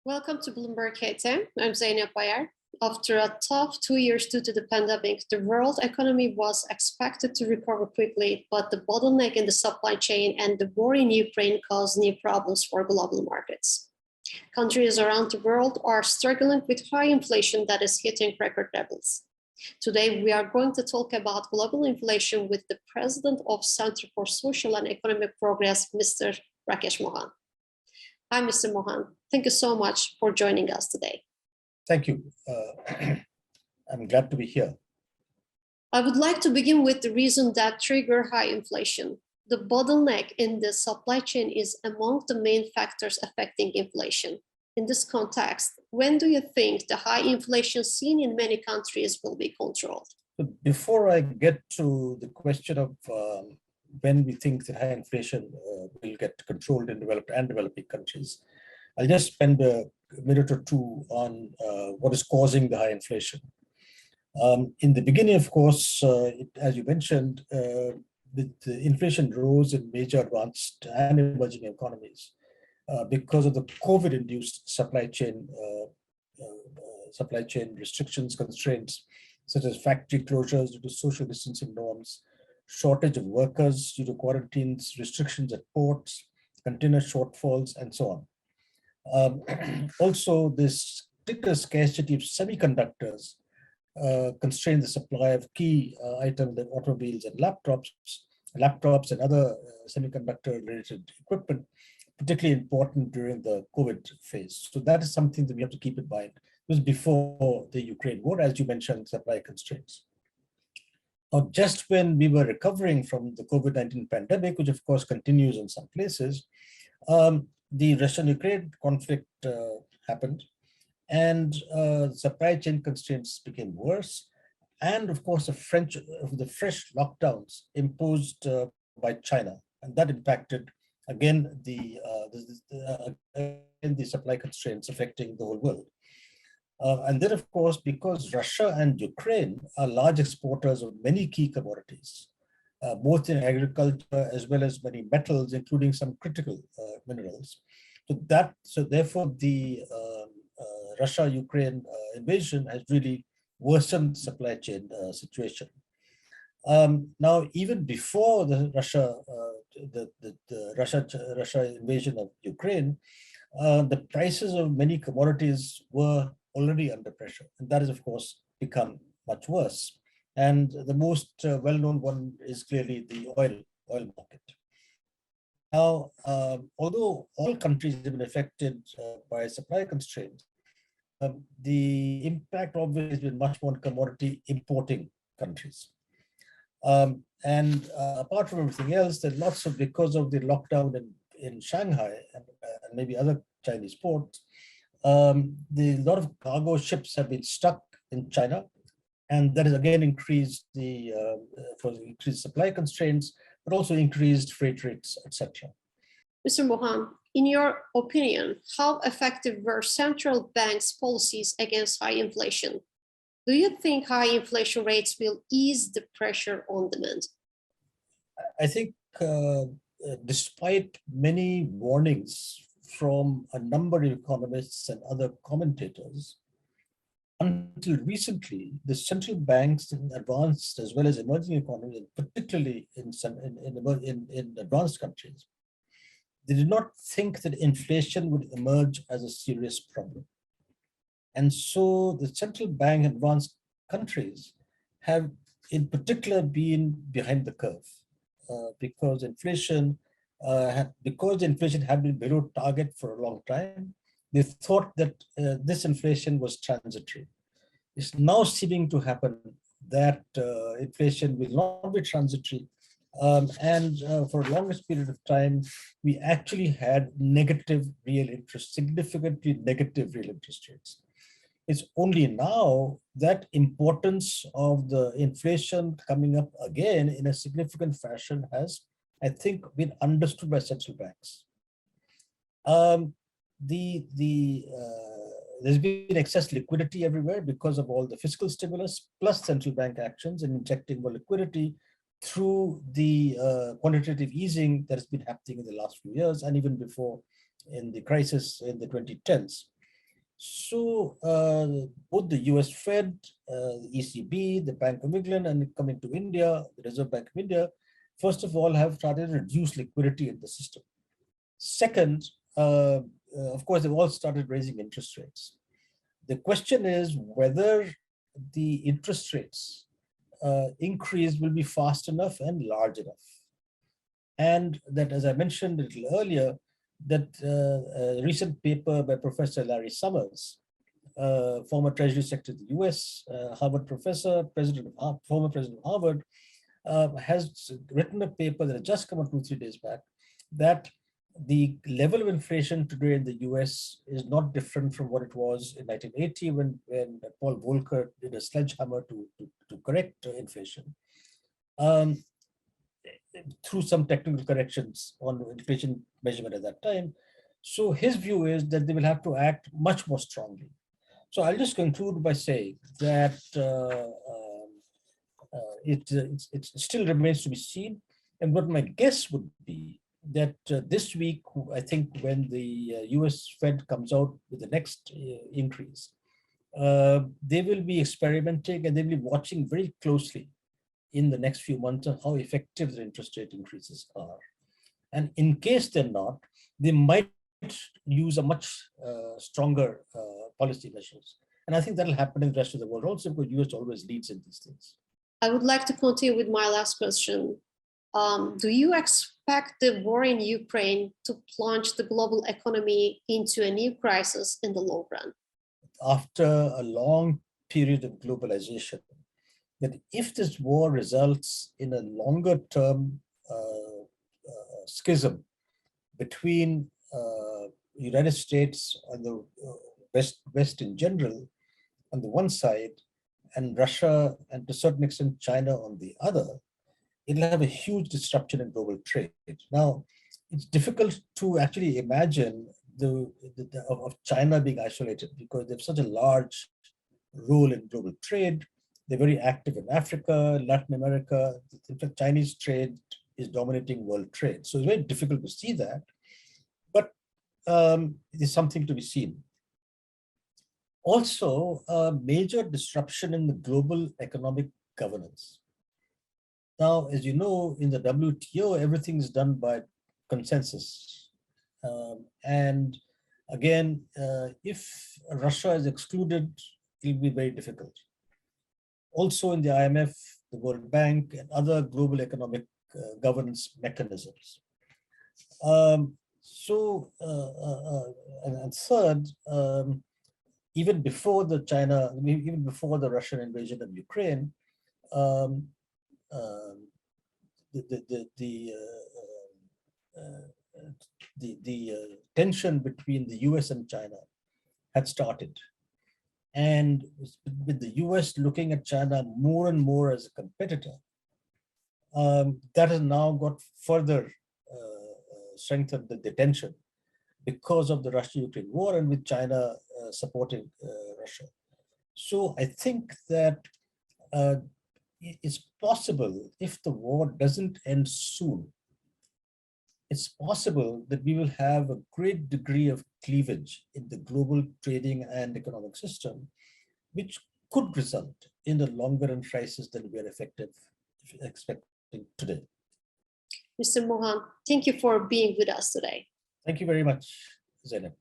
Welcome to Bloomberg HT. I'm Zeynep Bayar. After a tough 2 years due to the pandemic, the world economy was expected to recover quickly, but the bottleneck in the supply chain and the war in Ukraine caused new problems for global markets. Countries around the world are struggling with high inflation that is hitting record levels. Today, we are going to talk about global inflation with the president of Center for Social and Economic Progress, Mr. Rakesh Mohan. Hi, Mr. Mohan. Thank you so much for joining us today. Thank you. I'm glad to be here. I would like to begin with the reason that trigger high inflation. The bottleneck in the supply chain is among the main factors affecting inflation. In this context, when do you think the high inflation seen in many countries will be controlled? Before I get to the question of when we think that high inflation will get controlled in developed and developing countries, I'll just spend a minute or two on what is causing the high inflation. In the beginning, of course, as you mentioned, the inflation rose in major advanced and emerging economies because of the COVID-induced supply chain restrictions, constraints, such as factory closures due to social distancing norms, shortage of workers due to quarantines, restrictions at ports, container shortfalls, and so on. Also, this particular scarcity of semiconductors constrained the supply of key items like automobiles and laptops and other semiconductor-related equipment, particularly important during the COVID phase. So that is something that we have to keep in mind. It was before the Ukraine war, as you mentioned, supply constraints. Now, just when we were recovering from the COVID-19 pandemic, which of course continues in some places, the Russian-Ukraine conflict happened, and supply chain constraints became worse. And of course, the fresh lockdowns imposed by China, and that impacted again the supply constraints affecting the whole world. And then, of course, because Russia and Ukraine are large exporters of many key commodities, both in agriculture as well as many metals, including some critical minerals. So therefore, the Russia-Russia-Ukraine invasion has really worsened the supply chain situation. Now, even before the Russia invasion of Ukraine, the prices of many commodities were already under pressure, and that has, of course, become much worse. And the most well-known one is clearly the oil market. Now, although all countries have been affected by supply constraints, the impact obviously has been much more on commodity importing countries. And apart from everything else, there's lots of, because of the lockdown in Shanghai and maybe other Chinese ports, the lot of cargo ships have been stuck in China, and that has again increased the increased supply constraints, but also increased freight rates, etc. Mr. Mohan, in your opinion, how effective were central banks' policies against high inflation? Do you think high inflation rates will ease the pressure on demand? I think despite many warnings from a number of economists and other commentators, until recently, the central banks in advanced as well as emerging economies, and particularly in advanced countries, they did not think that inflation would emerge as a serious problem. And so the central bank in advanced countries have in particular been behind the curve because inflation had been below target for a long time. They thought that this inflation was transitory. It's now seeming to happen that inflation will not be transitory. And for the longest period of time, we actually had negative real interest, significantly negative real interest rates. It's only now that importance of the inflation coming up again in a significant fashion has, I think, been understood by central banks. There's been excess liquidity everywhere because of all the fiscal stimulus plus central bank actions in injecting more liquidity through the quantitative easing that has been happening in the last few years and even before in the crisis in the 2010s. So both the US Fed, the ECB, the Bank of England, and coming to India, the Reserve Bank of India, first of all, have started to reduce liquidity in the system. Second, of course, they've all started raising interest rates. The question is whether the interest rates increase will be fast enough and large enough. And that, as I mentioned a little earlier, that a recent paper by Professor Larry Summers, former Treasury Secretary of the US, Harvard professor, former president of Harvard, has written a paper that has just come out 2-3 days back, that the level of inflation today in the US is not different from what it was in 1980 when Paul Volcker did a sledgehammer to correct inflation. Through some technical corrections on inflation measurement at that time. So his view is that they will have to act much more strongly. So I'll just conclude by saying that it still remains to be seen. And what my guess would be that this week, I think when the US Fed comes out with the next increase, they will be experimenting and they'll be watching very closely in the next few months of how effective the interest rate increases are. And in case they're not, they might use a much stronger policy measures. And I think that'll happen in the rest of the world also, because US always leads in these things. I would like to continue with my last question. Do you expect the war in Ukraine to plunge the global economy into a new crisis in the long run? After a long period of globalization, that if this war results in a longer term schism between United States and the West in general on the one side, and Russia and to a certain extent China on the other, it'll have a huge disruption in global trade. Now, it's difficult to actually imagine of China being isolated because they have such a large role in global trade. They're very active in Africa, Latin America. In fact, Chinese trade is dominating world trade. So it's very difficult to see that, but it is something to be seen. Also, a major disruption in the global economic governance. Now, as you know, in the WTO, everything is done by consensus. And again, if Russia is excluded, it'll be very difficult. Also in the IMF, the World Bank, and other global economic governance mechanisms. And third, even before the Russian invasion of Ukraine, the tension between the US and China had started. And with the US looking at China more and more as a competitor, that has now got further strengthened the tension because of the Russia-Ukraine war and with China supporting Russia. So I think that it's possible, if the war doesn't end soon, it's possible that we will have a great degree of cleavage in the global trading and economic system, which could result in a longer run crisis than we are expecting today. Mr. Mohan, thank you for being with us today. Thank you very much, Zainab.